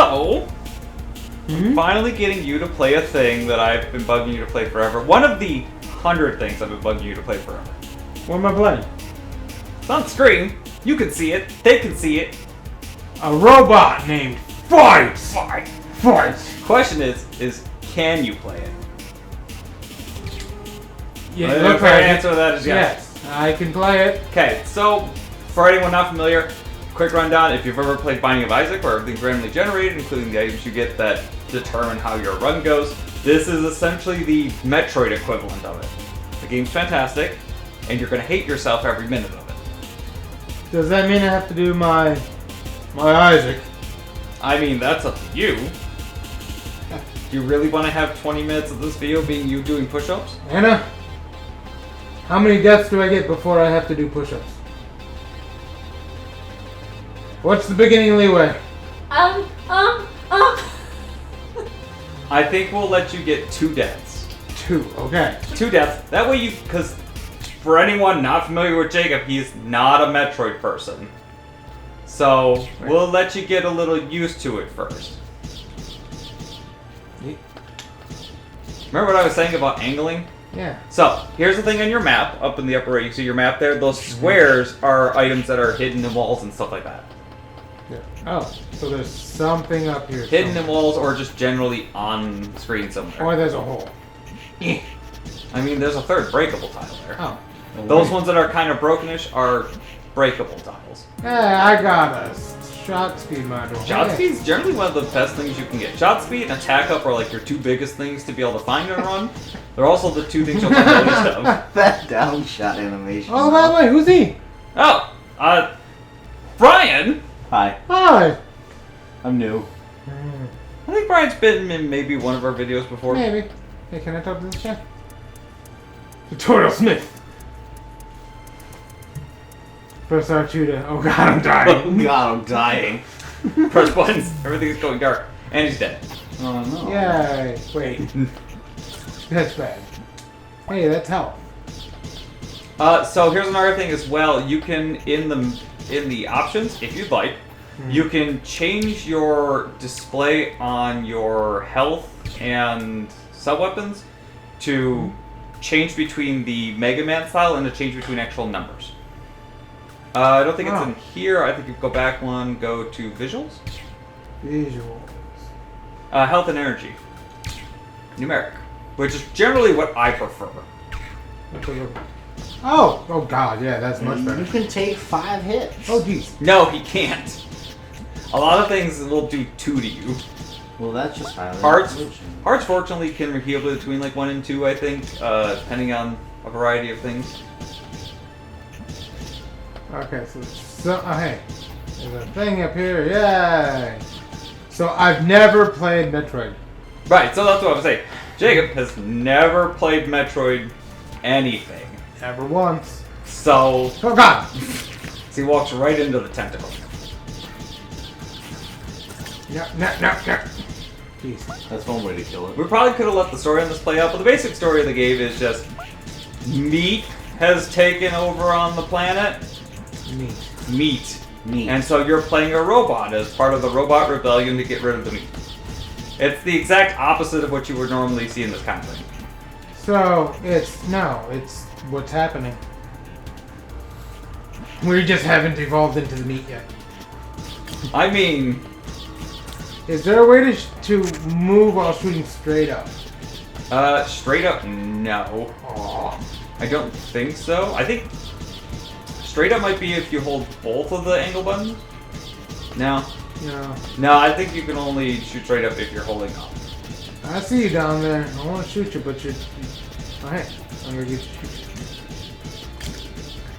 So, I'm finally getting you to play a thing that I've been bugging you to play forever. One of the 100 things I've been bugging you to play forever. What am I playing? It's on screen. You can see it. They can see it. A robot named Fight! Fight. Fight! Question is can you play it? Yeah, The look correct at answer to that is yes. Yes, I can play it. Okay, so for anyone not familiar, quick rundown. If you've ever played Binding of Isaac, where everything's randomly generated, including the items you get that determine how your run goes, this is essentially the Metroid equivalent of it. The game's fantastic, and you're going to hate yourself every minute of it. Does that mean I have to do my Isaac? I mean, that's up to you. Do you really want to have 20 minutes of this video being you doing push-ups? Anna, how many deaths do I get before I have to do push-ups? What's the beginning leeway? I think we'll let you get 2 deaths. 2, okay. 2 deaths. That way because for anyone not familiar with Jacob, he's not a Metroid person. So, we'll let you get a little used to it first. Remember what I was saying about angling? Yeah. So, here's the thing on your map, up in the upper right, you see your map there? Those squares are items that are hidden in walls and stuff like that. Yeah. Oh, so there's something up here. Hidden in walls or just generally on screen somewhere. Or there's a hole. I mean, there's a third breakable tile there. Oh. Those ones that are kind of brokenish are breakable tiles. Hey, I got a shot speed module. Shot Hey. speed's generally one of the best things you can get. Shot speed and attack up are like your 2 biggest things to be able to find and run. They're also the 2 things you'll find most of. That down shot animation. Oh, by the way, who's he? Oh, Brian! Hi, Hi. I'm new. I think Brian's been in maybe one of our videos before. Maybe. Hey, can I talk to this guy? Tutorial Smith. Press R2 to... Oh god, I'm dying. Oh god, I'm dying. Press buttons, everything's going dark. And he's dead. Oh no. Yay. Wait. That's bad. Hey, that's health. So here's another thing as well. You can, in the options, if you'd like, you can change your display on your health and sub-weapons to change between the Mega Man style and to change between actual numbers. I don't think it's in here. I think you go back one, go to visuals. Visuals. Health and energy. Numeric. Which is generally what I prefer. Oh god, yeah, that's much better. You can take 5 hits. Oh jeez. No, he can't. A lot of things will do 2 to you. Well, that's just highly Hearts fortunately can heal between like 1 and 2, I think, depending on a variety of things. Okay, so hey, there's a thing up here, yay! So I've never played Metroid. Right, so that's what I was saying. Jacob has never played Metroid anything. Never once. So, Oh god! he walks right into the tentacle. No. Jeez. That's one way to kill it. We probably could have let the story on this play out, but the basic story of the game is just meat has taken over on the planet. Meat. And so you're playing a robot as part of the robot rebellion to get rid of the meat. It's the exact opposite of what you would normally see in this kind of thing. So, it's what's happening. We just haven't evolved into the meat yet. I mean... Is there a way to move while shooting straight up? Straight up, no. Aww. I don't think so. I think straight up might be if you hold both of the angle buttons. No. No, I think you can only shoot straight up if you're holding up. I see you down there. I want to shoot you, but you're... Oh, hey. I'm going to get you.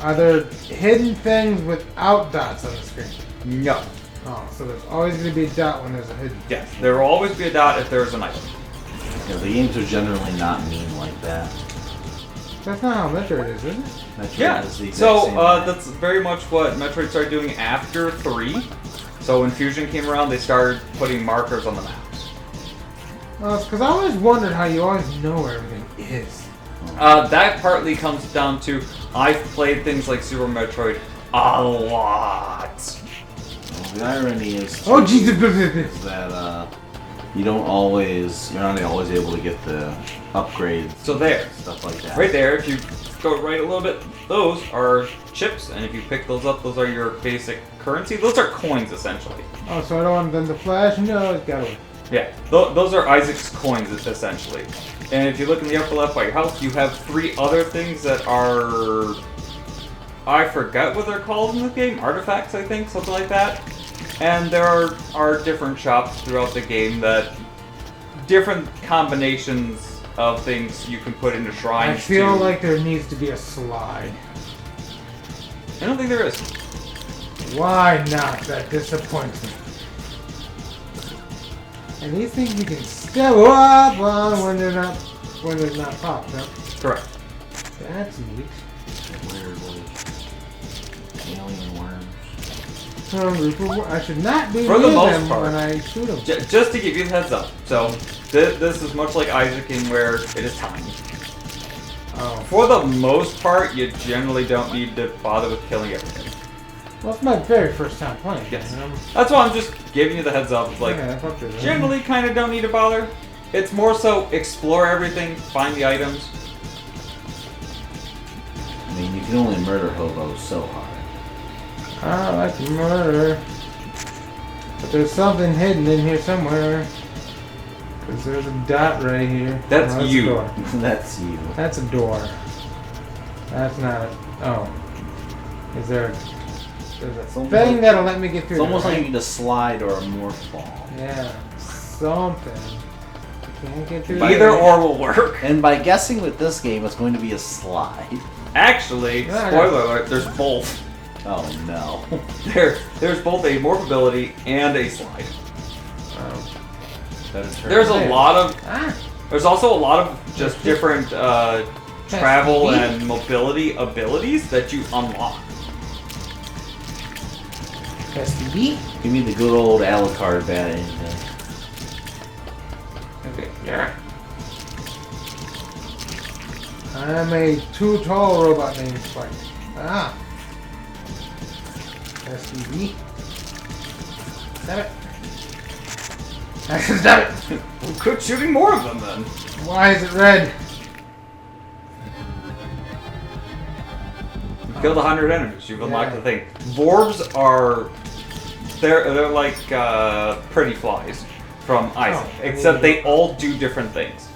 Are there hidden things without dots on the screen? No. Oh, so there's always going to be a dot when there's a hidden. Yes, there will always be a dot if there's an item. Yeah, the games are generally not mean like that. That's not how Metroid is it? Metroid Yeah, is the exact so same way. that's very much what Metroid started doing after 3. So when Fusion came around, they started putting markers on the maps. Well, it's because I always wondered how you always know where everything is. That partly comes down to I've played things like Super Metroid a lot. The irony is, Oh Jesus! is that you're not always able to get the upgrades. So there. Stuff like that. Right there, if you go right a little bit, those are chips, and if you pick those up, those are your basic currency. Those are coins, essentially. Oh, so I don't want them to flash? No, it's got away. Yeah, those are Isaac's coins, essentially. And if you look in the upper left by your house, you have 3 other things that are... I forgot what they're called in the game. Artifacts, I think, something like that. And there are different shops throughout the game that... different combinations of things you can put into shrines. I feel like there needs to be a slide. I don't think there is. Why not? That disappoints me. And these things you can still up on when they're not popped up. Correct. That's neat. Weird, alien worms. I should not be For the near most them part. when I shoot them. Just to give you a heads up. So, this is much like Isaac in where it is timed. Oh. For the most part, you generally don't need to bother with killing everything. Well, it's my very first time playing. Yes. And That's why I'm just giving you the heads up. It's like, yeah, fuck this. generally kind of don't need to bother. It's more so explore everything, find the items. I mean, you can only murder hobos so hard. I like murder. But there's something hidden in here somewhere. Because there's a dot right here. That's A you. door. That's you. That's a door. That's not a... Oh. Is there... There's a almost thing like- that'll let me get through It's almost there, like right? you need a slide or a morph ball. Yeah. Something. Can't get through Either there. or will work. And by guessing with this game, it's going to be a slide. Actually, Yeah, spoiler alert, there's both. Oh no. There's both a morph ability and a slide. Oh. There's a lot of... Ah! There's also a lot of just different travel STD? and mobility abilities that you unlock. STD? Give me the good old Alucard bad engine. Okay. Yeah. I'm a too tall robot named Spike. Ah. STD. Damn it. Damn it. Well, quit shooting more of them then. Why is it red? You killed 100 enemies. You've unlocked Yeah. the thing. Vorbs are... They're like pretty flies from Isaac. Oh, except they all do different things.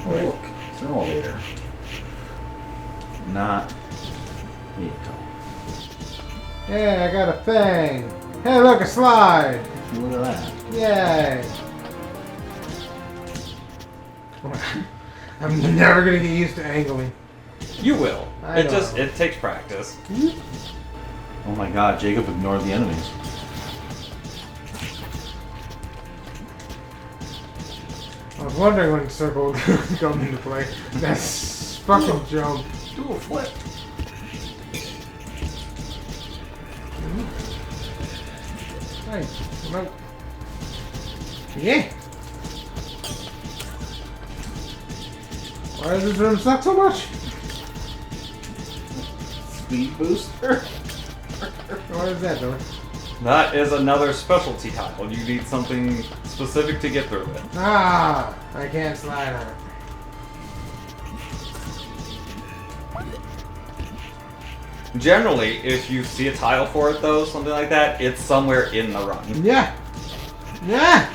Oh, look. It's an elevator. Not vehicle. Yeah, I got a thing. Hey, look, a slide. Look at that. Yay. I'm never gonna get used to angling. You will. I know. It takes practice. Oh my god, Jacob ignored the enemies. I was wondering when circle would come into play. That's fucking jump. Do a flip. Hey, come out. Yeah. Why does this room suck so much? Speed booster. What is that, though? That is another specialty tile. You need something specific to get through it. Ah, I can't slide on it. Generally, if you see a tile for it though, something like that, it's somewhere in the run. Yeah. Yeah.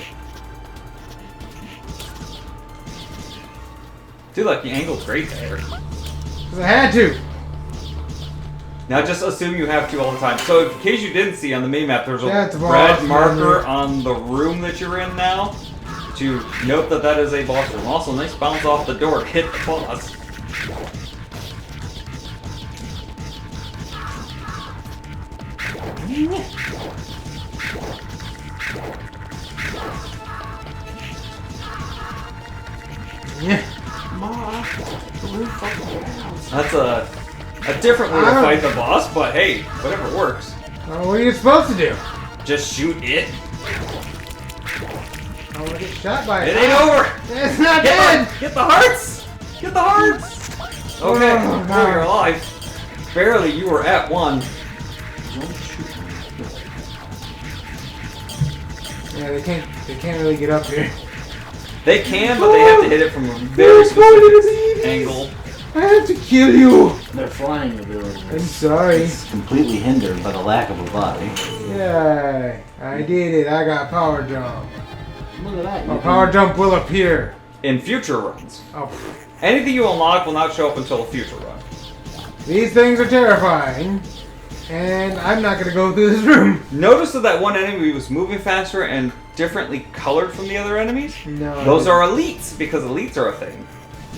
Dude, like the angle's great there. Because I had to. Now just assume you have to all the time. So in case you didn't see on the mini-map, there's a Yeah, it's a boss. red marker on the room that you're in now to note that that is a boss room. Also, nice bounce off the door. Hit the boss. Yeah. That's a different way to fight the boss, but hey, whatever works. What are you supposed to do? Just shoot it. I want to get shot by It ain't over. It's not dead. Get the hearts. Get the hearts. Okay, Oh, now you're alive. Barely, you were at one. Don't shoot me. Yeah, they can't really get up here. They can, but they have to hit it from a very specific angle. I have to kill you. Their flying ability I'm sorry. is completely hindered by the lack of a body. Yeah, I did it. I got power jump. Look at that. A power jump will appear. In future runs. Oh, Anything you unlock will not show up until a future run. these things are terrifying, and I'm not gonna go through this room. Notice that one enemy was moving faster and differently colored from the other enemies? No. Those are elites, because elites are a thing.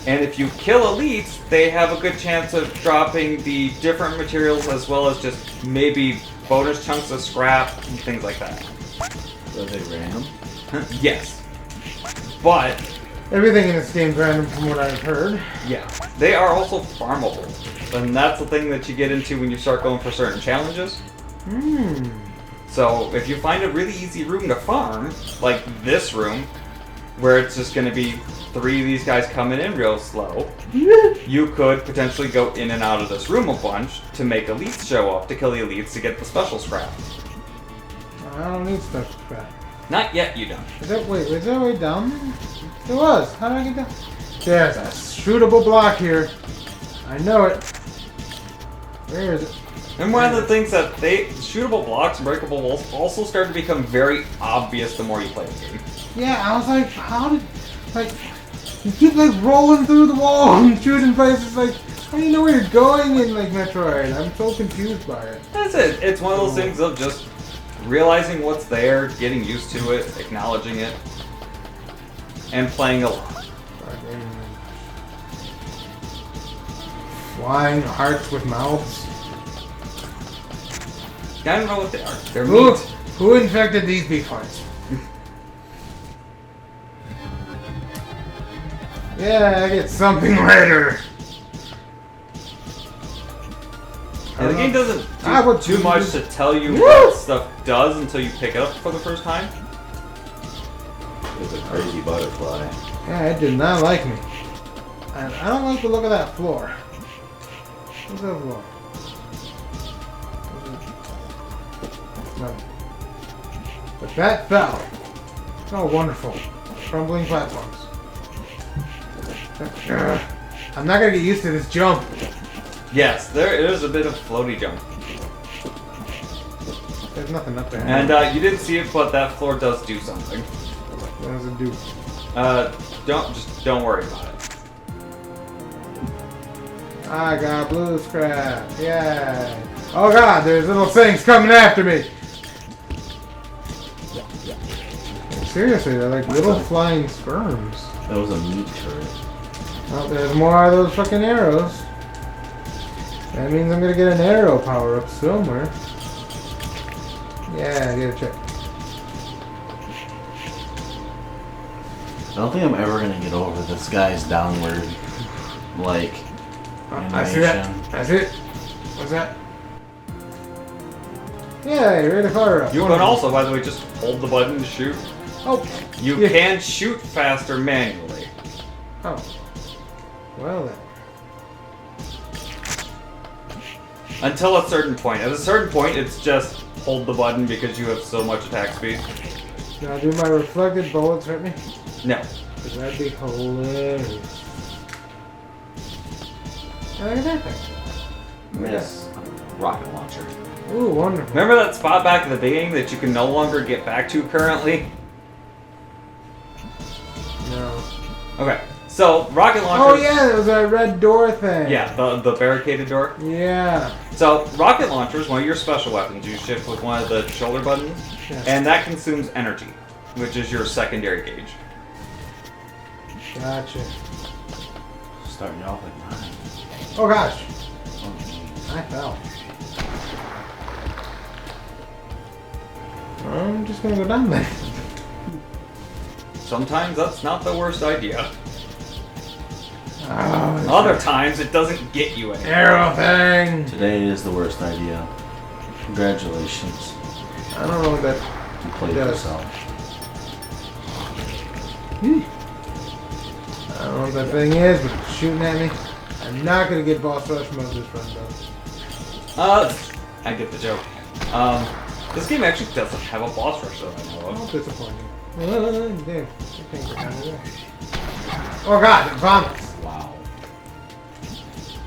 And if you kill elites, they have a good chance of dropping the different materials as well as just maybe bonus chunks of scrap and things like that. Are they random? Yes. But, Everything in this game's random from what I've heard. yeah, they are also farmable. And that's the thing that you get into when you start going for certain challenges. So, if you find a really easy room to farm, like this room, where it's just going to be 3 of these guys coming in real slow, you could potentially go in and out of this room a bunch to make elites show up, to kill the elites to get the special scrap. I don't need special crap. Not yet, you don't. Was there a way down there? There was. How did I get down? There's a shootable block here. I know it. Where is it? And one of the things that shootable blocks and breakable walls also start to become very obvious the more you play the game. Yeah, I was like, you keep like rolling through the wall and shooting places. Like, how do you know where you're going in like Metroid? I'm so confused by it. That's it. It's one of those things of just realizing what's there, getting used to it, acknowledging it, and playing a lot. Flying hearts with mouths. I don't know what they are. They're Who, meat. who infected these beef hearts? Yeah, I get something later. And the game doesn't do too much to tell you Woo! what stuff does until you pick it up for the first time. There's a crazy butterfly. Yeah, it did not like me. And I don't like the look of that floor. What's that floor? No. But that fell. Oh, wonderful. Crumbling platforms. I'm not gonna get used to this jump. Yes, there is a bit of floaty jump. There's nothing up there. And you didn't see it, but that floor does do something. What does it do? Don't worry about it. I got blue scrap. Yeah. Oh god, there's little things coming after me. Seriously, they're like little flying sperms. That was a meat turret. Oh, there's more of those fucking arrows. That means I'm gonna get an arrow power up somewhere. Yeah, get a check. I don't think I'm ever gonna get over this guy's downward, like, I see that. animation. That's it. What's that? Yeah, you're ready to fire up. You can also, by the way, just hold the button to shoot. Oh. You Yeah. can shoot faster manually. Oh. Well then. Until a certain point. At a certain point, it's just hold the button because you have so much attack speed. Now do my reflected bullets hurt me? No. Because that'd be hilarious. And look at that thing. Yes. Rocket launcher. Ooh, wonderful. Remember that spot back at the beginning that you can no longer get back to currently? No. Okay. So, rocket launchers... Oh yeah, there was that red door thing. Yeah, the barricaded door. Yeah. So, rocket launchers, one of your special weapons, you shift with one of the shoulder buttons, Yes. and that consumes energy, which is your secondary gauge. Gotcha. Starting off at 9. Oh gosh. Oh, jeez. I fell. I'm just gonna go down there. Sometimes that's not the worst idea. Oh, Other times it doesn't get you anywhere. arrow thing. Today is the worst idea. Congratulations. I don't know what that. You played Yes. yourself. I don't know what that thing is, but it's shooting at me. I'm not gonna get boss rush mode this run though. I get the joke. This game actually doesn't have a boss rush that I know Oh, of. disappointing. Damn. Oh god, vomits. Wow.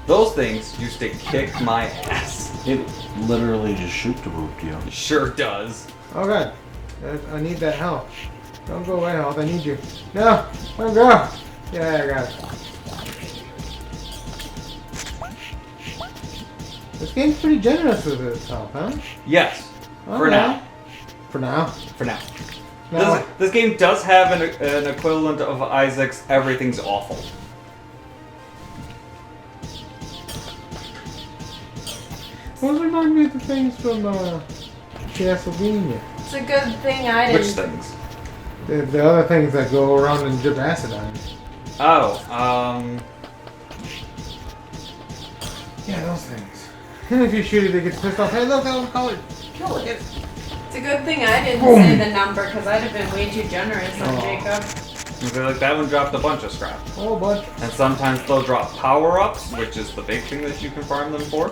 Those things used to kick my ass. It literally just shoot to boot you. It sure does. Oh god. I need that health. Don't go away, health. I need you. No! Don't go! Yeah, I got it. This game's pretty generous with its health, huh? Yes. For Okay. now. For now? For now. No. This game does have an equivalent of Isaac's Everything's Awful. Those remind me of the things from Castlevania. It's a good thing I didn't. Which things? The other things that go around and drip acid on you. Oh, Yeah, those things. And if you shoot it, it gets pissed off. Hey, look, I'll call it. Kill it. It's a good thing I didn't Boom. say the number because I'd have been way too generous on Oh. Jacob. I feel like that one dropped a bunch of scrap. Oh, bunch. And sometimes they'll drop power-ups, which is the big thing that you can farm them for.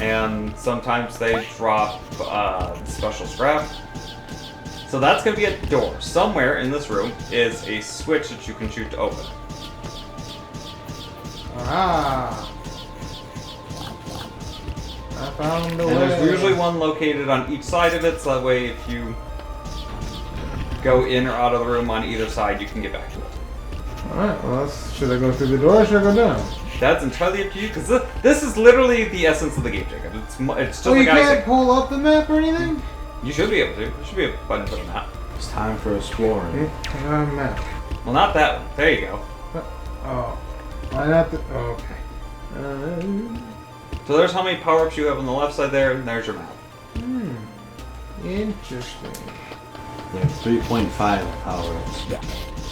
And sometimes they drop special scrap. So that's going to be a door. Somewhere in this room is a switch that you can shoot to open. Ah. I found a And way. there's usually one located on each side of it, so that way if you go in or out of the room on either side, you can get back to it. Alright, well, should I go through the door or should I go down? That's entirely up to you, because this is literally the essence of the game, Jacob. It's just Oh, you like can't Isaac. pull up the map or anything? You should be able to. There should be a button for the map. It's time for exploring. Map. Well, not that one. There you go. Oh. Why not the... Okay. So there's how many power-ups you have on the left side there, and there's your map. Interesting. They have 3.5 power-ups.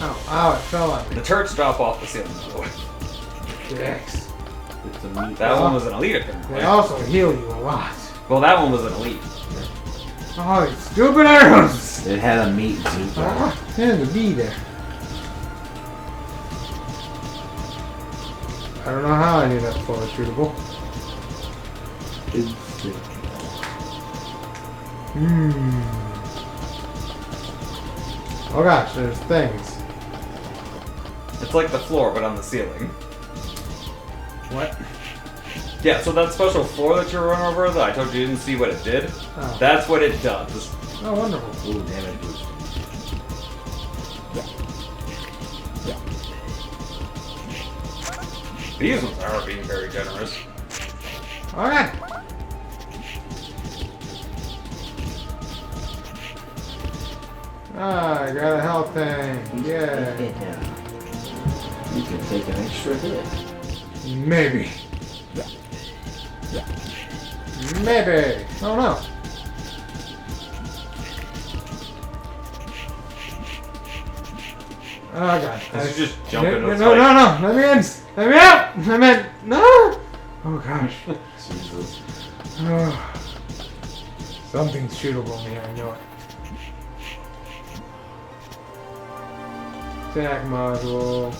Ow, ow, it fell on me. The turrets drop off the ceiling, by the way. Dicks. It's a meat. That one was an elite, apparently. They also heal you a lot. Well, that one was an elite. Oh, these stupid arrows! It had a meat zoot. Ah, and the bee there. I don't know how I knew that before it was shootable. Oh gosh, there's things. It's like the floor, but on the ceiling. What? Yeah, so that special floor that you run over that I told you didn't see what it did, Oh, that's what it does. oh wonderful. Ooh, damage boost. These ones are being very generous. Alright. Ah, I got a health thing. Yeah. You can take an extra hit. Maybe. Maybe. Oh no. Oh god. Did you just jump no, into no, its no, fight? no, let me in. Let me out. I meant no. Oh gosh. Jesus. Oh. Something's shootable in here. I know it. Attack module.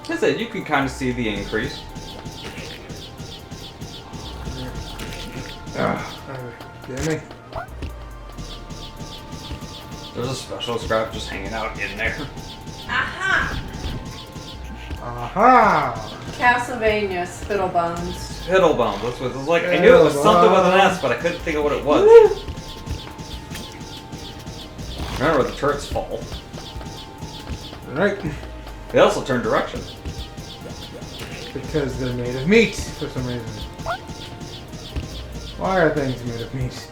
That's it, you can kind of see the increase. Get me. There's a special scrap just hanging out in there. Aha! Aha! Castlevania Spittlebones. Fiddlebone, that's what it was like. I knew it was something with an S, but I couldn't think of what it was. Remember where the turrets fall. Right. They also turn direction. Because they're made of meat for some reason. Why are things made of meat?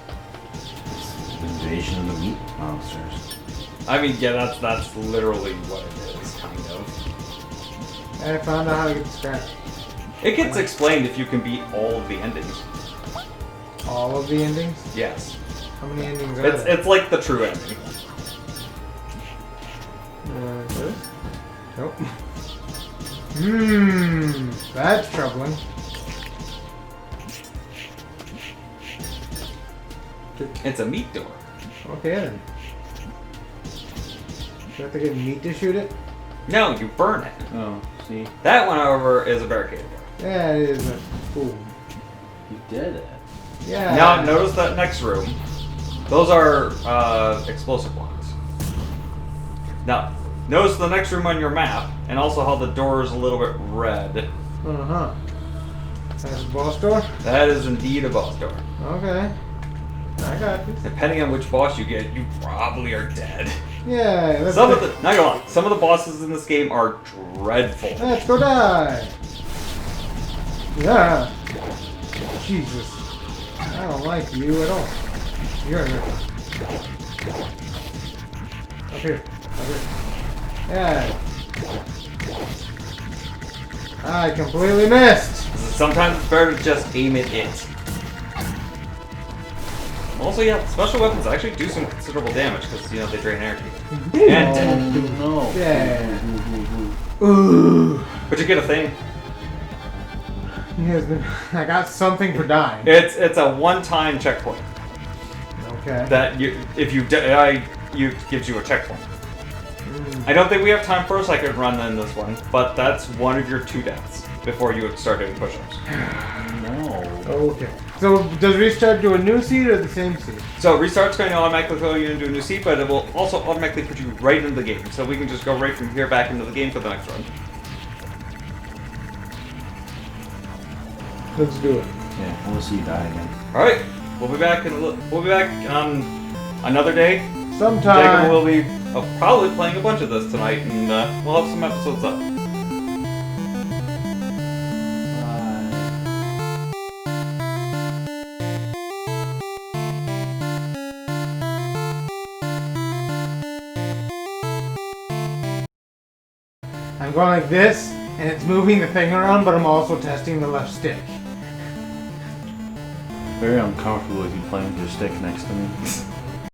Invasion of the meat monsters. I mean, yeah, that's literally what it is, kind of. I found out how to get the scrap. It gets explained if you can beat all of the endings. All of the endings? Yes. How many endings are there? It's like the true ending. Nope. That's troubling. It's a meat door. Okay then. Do you have to get meat to shoot it? No, you burn it. Oh, see? That one, however, is a barricaded door. Yeah, it is. Cool. You did it. Yeah. Now notice that next room. Those are explosive blocks. Now, notice the next room on your map, and also how the door is a little bit red. Uh-huh. That's a boss door? That is indeed a boss door. Okay. I got this. Depending on which boss you get, you probably are dead. Yeah, let's Not gonna lie, some of the bosses in this game are dreadful. Let's go die! Yeah. Jesus. I don't like you at all. You're in there. Up here. Up here. Yeah. I completely missed! Sometimes it's better to just aim at it. Also, yeah, special weapons actually do some considerable damage because, you know, they drain energy. And No. Yeah. Ooh. but you get a thing. Yes, I got something for dying. It's a one-time checkpoint Okay. that if you die, gives you a checkpoint. I don't think we have time for a second run in this one, but that's one of your 2 deaths before you would start doing push-ups. No. Okay. So, does restart do a new seed or the same seed? So restart's going to automatically throw you into a new seat, but it will also automatically put you right into the game. So we can just go right from here back into the game for the next run. Let's do it. Yeah, I want to see you die again. All right, we'll be back on another day. Jacob Sometime. will be probably playing a bunch of this tonight, and we'll have some episodes up. I'm going like this, and it's moving the thing around, but I'm also testing the left stick. Very uncomfortable with you playing with your stick next to me.